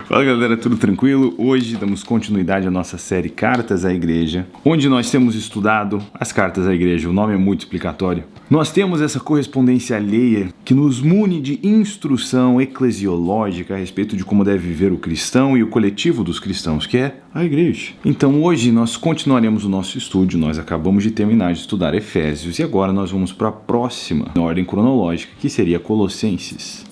Fala galera, tudo tranquilo? Hoje damos continuidade à nossa série Cartas à Igreja, onde nós temos estudado as cartas à igreja. O nome é muito explicatório. Nós temos essa correspondência alheia que nos mune de instrução eclesiológica a respeito de como deve viver o cristão e o coletivo dos cristãos, que é a igreja. Então hoje nós continuaremos o nosso estudo. Nós acabamos de terminar de estudar Efésios e agora nós vamos para a próxima, na ordem cronológica, que seria Colossenses.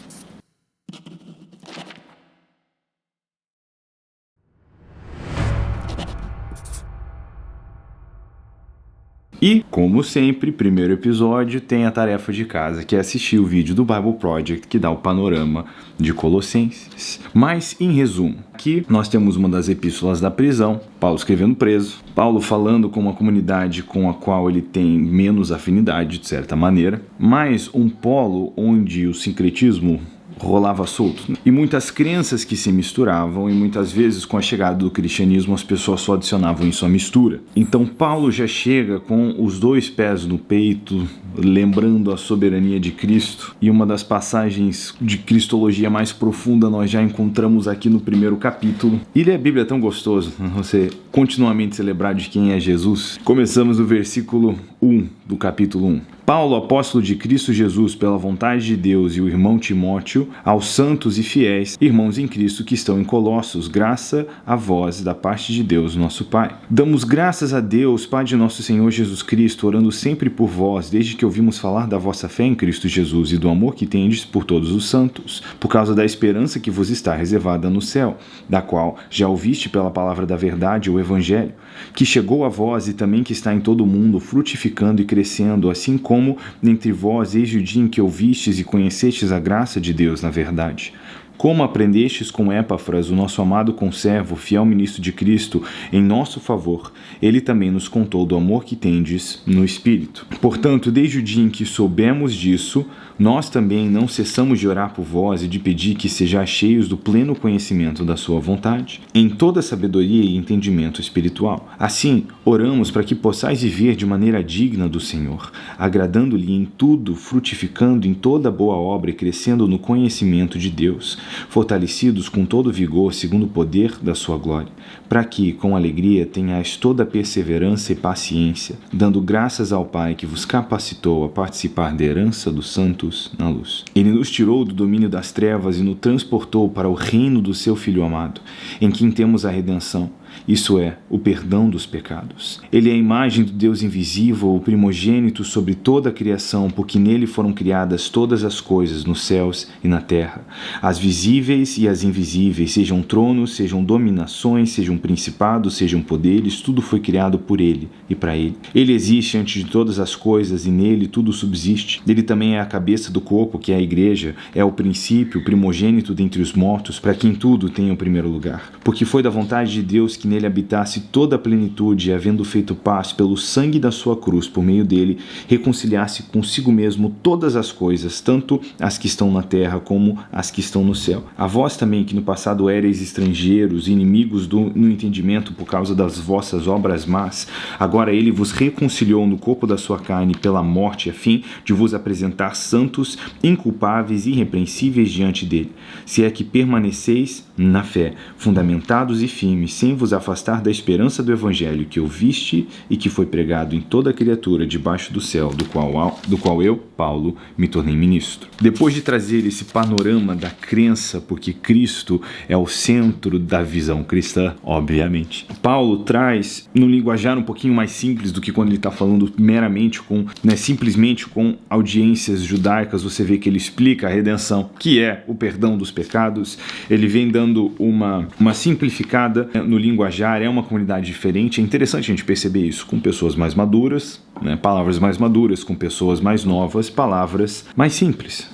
E, como sempre, primeiro episódio tem a tarefa de casa, que é assistir o vídeo do Bible Project, que dá o panorama de Colossenses. Mas, em resumo, aqui nós temos uma das epístolas da prisão, Paulo escrevendo preso, Paulo falando com uma comunidade com a qual ele tem menos afinidade, de certa maneira, mais um polo onde o sincretismo rolava solto, e muitas crenças que se misturavam, e muitas vezes com a chegada do cristianismo as pessoas só adicionavam isso à mistura. Então Paulo já chega com os dois pés no peito, lembrando a soberania de Cristo, e uma das passagens de cristologia mais profunda nós já encontramos aqui no primeiro capítulo. E ler a Bíblia é tão gostoso, você continuamente se lembrar de quem é Jesus. Começamos no versículo 1 do capítulo 1. Paulo, apóstolo de Cristo Jesus, pela vontade de Deus, e o irmão Timóteo, aos santos e fiéis, irmãos em Cristo que estão em Colossos, graça a vós da parte de Deus, nosso Pai. Damos graças a Deus, Pai de nosso Senhor Jesus Cristo, orando sempre por vós, desde que ouvimos falar da vossa fé em Cristo Jesus e do amor que tendes por todos os santos, por causa da esperança que vos está reservada no céu, da qual já ouviste pela palavra da verdade, o Evangelho, que chegou a vós e também que está em todo o mundo, frutificando e crescendo, assim como entre vós desde o dia em que ouvistes e conhecestes a graça de Deus na verdade. Como aprendestes com Epáfras, o nosso amado conservo, fiel ministro de Cristo, em nosso favor, ele também nos contou do amor que tendes no Espírito. Portanto, desde o dia em que soubemos disso, nós também não cessamos de orar por vós e de pedir que sejais cheios do pleno conhecimento da sua vontade, em toda sabedoria e entendimento espiritual. Assim, oramos para que possais viver de maneira digna do Senhor, agradando-lhe em tudo, frutificando em toda boa obra e crescendo no conhecimento de Deus, fortalecidos com todo vigor segundo o poder da sua glória, para que, com alegria, tenhais toda a perseverança e paciência, dando graças ao Pai que vos capacitou a participar da herança dos santos na luz. Ele nos tirou do domínio das trevas e nos transportou para o reino do seu Filho amado, em quem temos a redenção, isso é, o perdão dos pecados. Ele é a imagem do Deus invisível, o primogênito sobre toda a criação, porque nele foram criadas todas as coisas nos céus e na terra, as visíveis e as invisíveis, sejam tronos, sejam dominações, sejam principados, sejam poderes, tudo foi criado por ele e para ele. Ele existe antes de todas as coisas e nele tudo subsiste. Ele também é a cabeça do corpo, que é a igreja, é o princípio, o primogênito dentre os mortos, para que em tudo tenha o primeiro lugar. Porque foi da vontade de Deus que nele habitasse toda a plenitude, e havendo feito paz pelo sangue da sua cruz, por meio dele, reconciliasse consigo mesmo todas as coisas, tanto as que estão na terra como as que estão no céu. A vós também, que no passado éreis estrangeiros, inimigos no entendimento por causa das vossas obras más, agora ele vos reconciliou no corpo da sua carne pela morte, a fim de vos apresentar santos, inculpáveis e irrepreensíveis diante dele, se é que permaneceis na fé, fundamentados e firmes, sem vos afastar da esperança do Evangelho que ouviste e que foi pregado em toda a criatura debaixo do céu, do qual eu, Paulo, me tornei ministro. Depois de trazer esse panorama da crença, porque Cristo é o centro da visão cristã, obviamente, Paulo traz num linguajar um pouquinho mais simples do que quando ele está falando meramente simplesmente com audiências judaicas. Você vê que ele explica a redenção, que é o perdão dos pecados. Ele vem dando uma simplificada no linguajar. É uma comunidade diferente. É interessante a gente perceber isso com pessoas mais maduras, palavras mais maduras, com pessoas mais novas, palavras mais simples,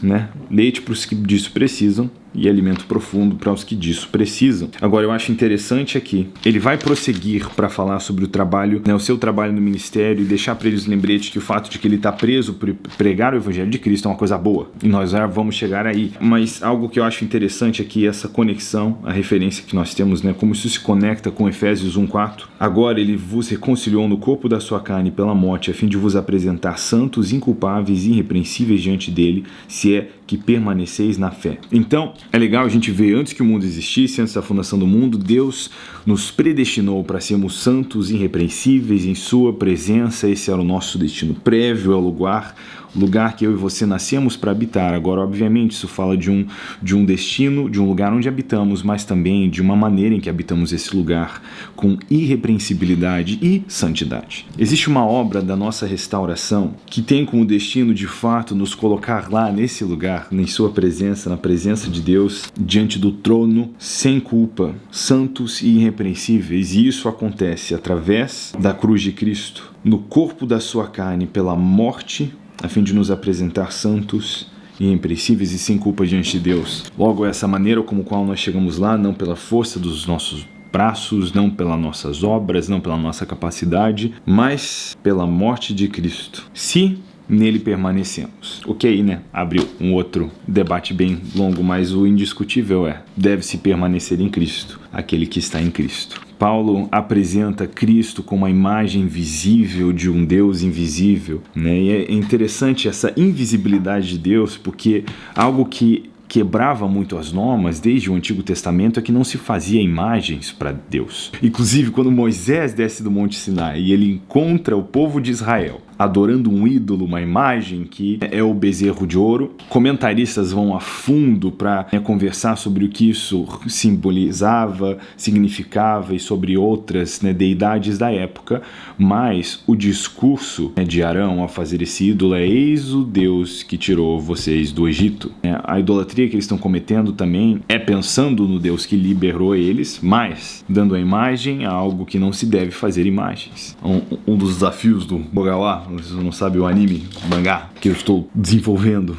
leite para os que disso precisam e alimento profundo para os que disso precisam. Agora, eu acho interessante aqui, ele vai prosseguir para falar sobre o trabalho, o seu trabalho no ministério, e deixar para eles lembrete que o fato de que ele está preso por pregar o Evangelho de Cristo é uma coisa boa, e nós já vamos chegar aí. Mas algo que eu acho interessante aqui, essa conexão, a referência que nós temos, como isso se conecta com Efésios 1:4. Agora ele vos reconciliou no corpo da sua carne pela morte, a fim de vos apresentar santos, inculpáveis e irrepreensíveis diante dele, se é que permaneceis na fé. Então, é legal a gente ver, antes que o mundo existisse, antes da fundação do mundo, Deus nos predestinou para sermos santos, irrepreensíveis em sua presença. Esse era o nosso destino prévio, ao lugar que eu e você nascemos para habitar. Agora, obviamente, isso fala de um destino, de um lugar onde habitamos, mas também de uma maneira em que habitamos esse lugar com irrepreensibilidade e santidade. Existe uma obra da nossa restauração que tem como destino, de fato, nos colocar lá nesse lugar, em sua presença, na presença de Deus, diante do trono, sem culpa, santos e irrepreensíveis. E isso acontece através da cruz de Cristo, no corpo da sua carne, pela morte, a fim de nos apresentar santos e irrepreensíveis e sem culpa diante de Deus. Logo, essa maneira como qual nós chegamos lá, não pela força dos nossos braços, não pelas nossas obras, não pela nossa capacidade, mas pela morte de Cristo. Se nele permanecemos. Ok, né? Abriu um outro debate bem longo, mas o indiscutível deve-se permanecer em Cristo, aquele que está em Cristo. Paulo apresenta Cristo como a imagem visível de um Deus invisível, né? E é interessante essa invisibilidade de Deus, porque algo que quebrava muito as normas desde o Antigo Testamento é que não se fazia imagens para Deus. Inclusive, quando Moisés desce do Monte Sinai e ele encontra o povo de Israel adorando um ídolo, uma imagem que é o bezerro de ouro, comentaristas vão a fundo para conversar sobre o que isso simbolizava, significava e sobre outras deidades da época, mas o discurso de Arão ao fazer esse ídolo é: eis o Deus que tirou vocês do Egito. A idolatria que eles estão cometendo também é pensando no Deus que liberou eles, mas dando a imagem a algo que não se deve fazer imagens. Um dos desafios do Bogawa, você não sabe o anime, o mangá que eu estou desenvolvendo,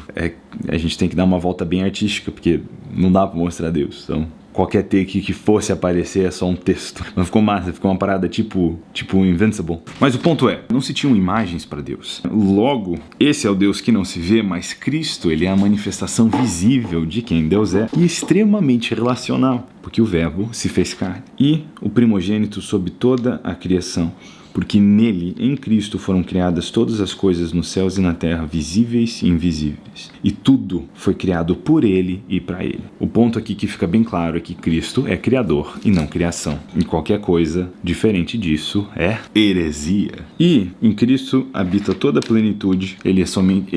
a gente tem que dar uma volta bem artística, porque não dá pra mostrar Deus. Então, qualquer take que fosse aparecer é só um texto. Mas ficou massa, ficou uma parada tipo Invincible. Mas o ponto não se tinham imagens para Deus. Logo, esse é o Deus que não se vê, mas Cristo, ele é a manifestação visível de quem Deus é e extremamente relacional, porque o Verbo se fez carne. E o primogênito sobre toda a criação, porque nele, em Cristo, foram criadas todas as coisas nos céus e na terra, visíveis e invisíveis. E tudo foi criado por ele e para ele. O ponto aqui que fica bem claro é que Cristo é criador e não criação. E qualquer coisa diferente disso é heresia. E em Cristo habita toda a plenitude. Ele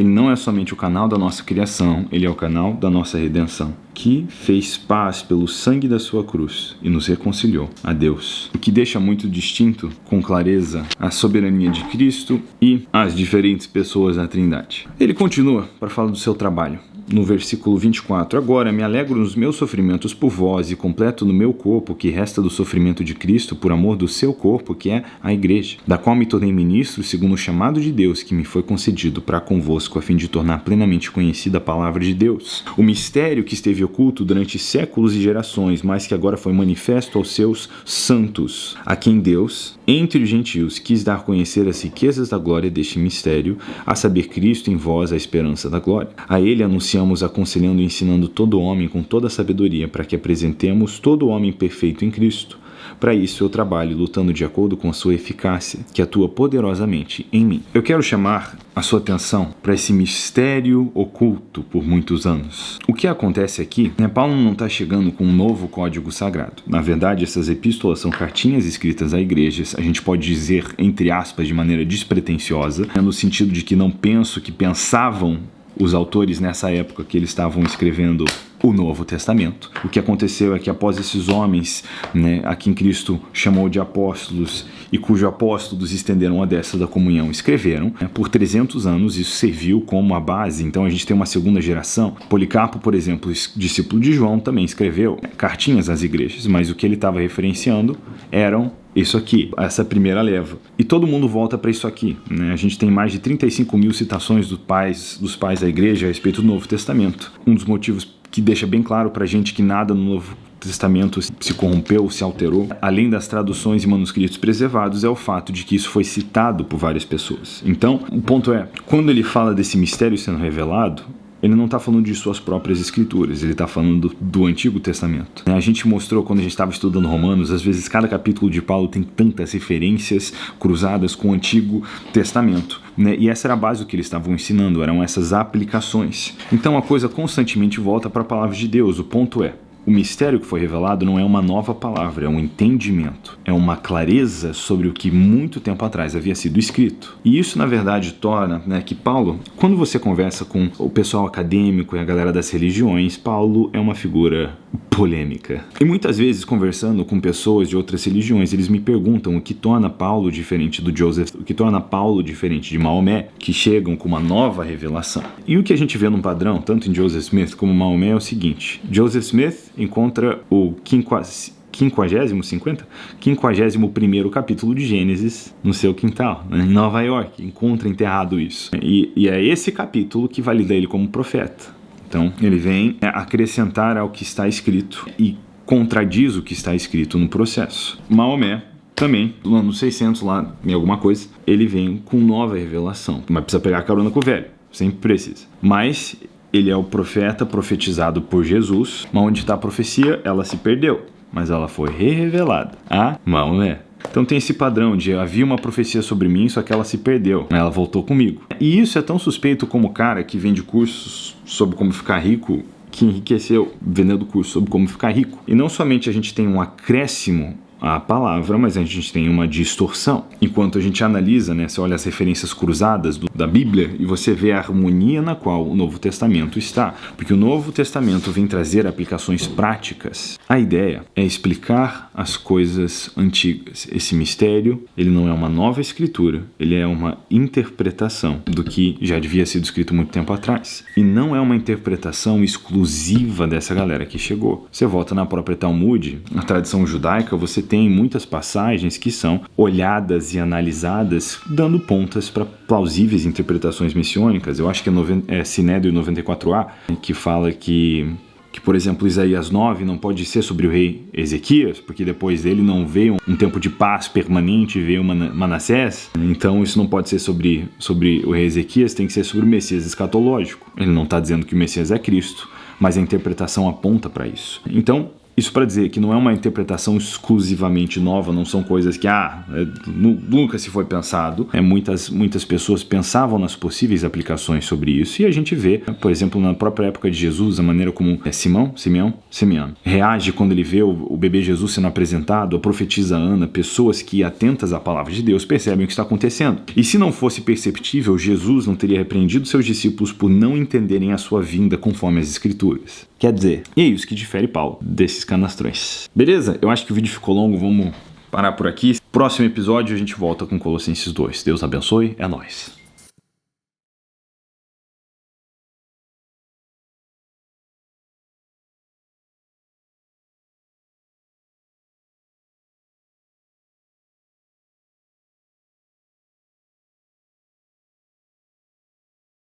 não é somente o canal da nossa criação, ele é o canal da nossa redenção, que fez paz pelo sangue da sua cruz e nos reconciliou a Deus. O que deixa muito distinto, com clareza, a soberania de Cristo e as diferentes pessoas da Trindade. Ele continua para falar do seu trabalho. No versículo 24, agora me alegro nos meus sofrimentos por vós e completo no meu corpo o que resta do sofrimento de Cristo por amor do seu corpo, que é a igreja, da qual me tornei ministro segundo o chamado de Deus que me foi concedido para convosco, a fim de tornar plenamente conhecida a palavra de Deus. O mistério que esteve oculto durante séculos e gerações, mas que agora foi manifesto aos seus santos, a quem Deus, entre os gentios, quis dar a conhecer as riquezas da glória deste mistério, a saber Cristo em vós a esperança da glória. A ele anunciamos aconselhando e ensinando todo homem com toda a sabedoria, para que apresentemos todo homem perfeito em Cristo. Para isso eu trabalho lutando de acordo com a sua eficácia, que atua poderosamente em mim. Eu quero chamar a sua atenção para esse mistério oculto por muitos anos. O que acontece aqui, Paulo não está chegando com um novo código sagrado. Na verdade, essas epístolas são cartinhas escritas a igrejas, a gente pode dizer, entre aspas, de maneira despretensiosa, no sentido de que não penso que pensavam os autores nessa época que eles estavam escrevendo o Novo Testamento. O que aconteceu é que após esses homens, a quem Cristo chamou de apóstolos e cujos apóstolos estenderam a destra da comunhão, escreveram, por 300 anos isso serviu como a base. Então a gente tem uma segunda geração. Policarpo, por exemplo, discípulo de João, também escreveu cartinhas às igrejas, mas o que ele estava referenciando eram isso aqui, essa primeira leva. E todo mundo volta para isso aqui. A gente tem mais de 35 mil citações dos pais da igreja a respeito do Novo Testamento. Um dos motivos que deixa bem claro para a gente que nada no Novo Testamento se corrompeu, se alterou, além das traduções e manuscritos preservados, é o fato de que isso foi citado por várias pessoas. Então, o ponto é, quando ele fala desse mistério sendo revelado, ele não está falando de suas próprias escrituras, ele está falando do Antigo Testamento. A gente mostrou quando a gente estava estudando Romanos, às vezes cada capítulo de Paulo tem tantas referências cruzadas com o Antigo Testamento, né? E essa era a base do que eles estavam ensinando, eram essas aplicações. Então a coisa constantemente volta para a palavra de Deus. O ponto é, o mistério que foi revelado não é uma nova palavra, é um entendimento, é uma clareza sobre o que muito tempo atrás havia sido escrito. E isso, na verdade, torna, né, que Paulo, quando você conversa com o pessoal acadêmico e a galera das religiões, Paulo é uma figura polêmica. E muitas vezes, conversando com pessoas de outras religiões, eles me perguntam o que torna Paulo diferente do Joseph, o que torna Paulo diferente de Maomé, que chegam com uma nova revelação. E o que a gente vê num padrão, tanto em Joseph Smith como Maomé, é o seguinte: Joseph Smith encontra o 51º capítulo de Gênesis no seu quintal, né, em Nova York, encontra enterrado isso. E é esse capítulo que valida ele como profeta. Então, ele vem acrescentar ao que está escrito e contradiz o que está escrito no processo. Maomé também, no ano 600, lá em alguma coisa, ele vem com nova revelação. Mas precisa pegar carona com o velho, sempre precisa. Mas ele é o profeta profetizado por Jesus, mas onde está a profecia, ela se perdeu, mas ela foi revelada a Maomé. Então tem esse padrão de havia uma profecia sobre mim, só que ela se perdeu, ela voltou comigo. E isso é tão suspeito como o cara que vende cursos sobre como ficar rico, que enriqueceu vendendo curso sobre como ficar rico. E não somente a gente tem um acréscimo à palavra, mas a gente tem uma distorção. Enquanto a gente analisa, né, você olha as referências cruzadas da Bíblia e você vê a harmonia na qual o Novo Testamento está. Porque o Novo Testamento vem trazer aplicações práticas. A ideia é explicar as coisas antigas. Esse mistério, ele não é uma nova escritura, ele é uma interpretação do que já devia sido escrito muito tempo atrás. E não é uma interpretação exclusiva dessa galera que chegou. Você volta na própria Talmud, na tradição judaica, você tem muitas passagens que são olhadas e analisadas, dando pontas para plausíveis interpretações messiânicas. Eu acho que é Sinédrio 94a, que fala que, por exemplo, Isaías 9 não pode ser sobre o rei Ezequias, porque depois dele não veio um tempo de paz permanente, veio Manassés. Então isso não pode ser sobre o rei Ezequias, tem que ser sobre o Messias escatológico. Ele não está dizendo que o Messias é Cristo, mas a interpretação aponta para isso. Então, isso para dizer que não é uma interpretação exclusivamente nova, não são coisas que nunca se foi pensado. Muitas pessoas pensavam nas possíveis aplicações sobre isso, e a gente vê, por exemplo, na própria época de Jesus, a maneira como Simeão reage quando ele vê o bebê Jesus sendo apresentado, a profetisa Ana, pessoas que, atentas à palavra de Deus, percebem o que está acontecendo. E se não fosse perceptível, Jesus não teria repreendido seus discípulos por não entenderem a sua vinda conforme as Escrituras. Quer dizer, e é isso que difere Paulo desses canastrões. Beleza? Eu acho que o vídeo ficou longo, vamos parar por aqui. Próximo episódio a gente volta com Colossenses 2. Deus abençoe, é nóis.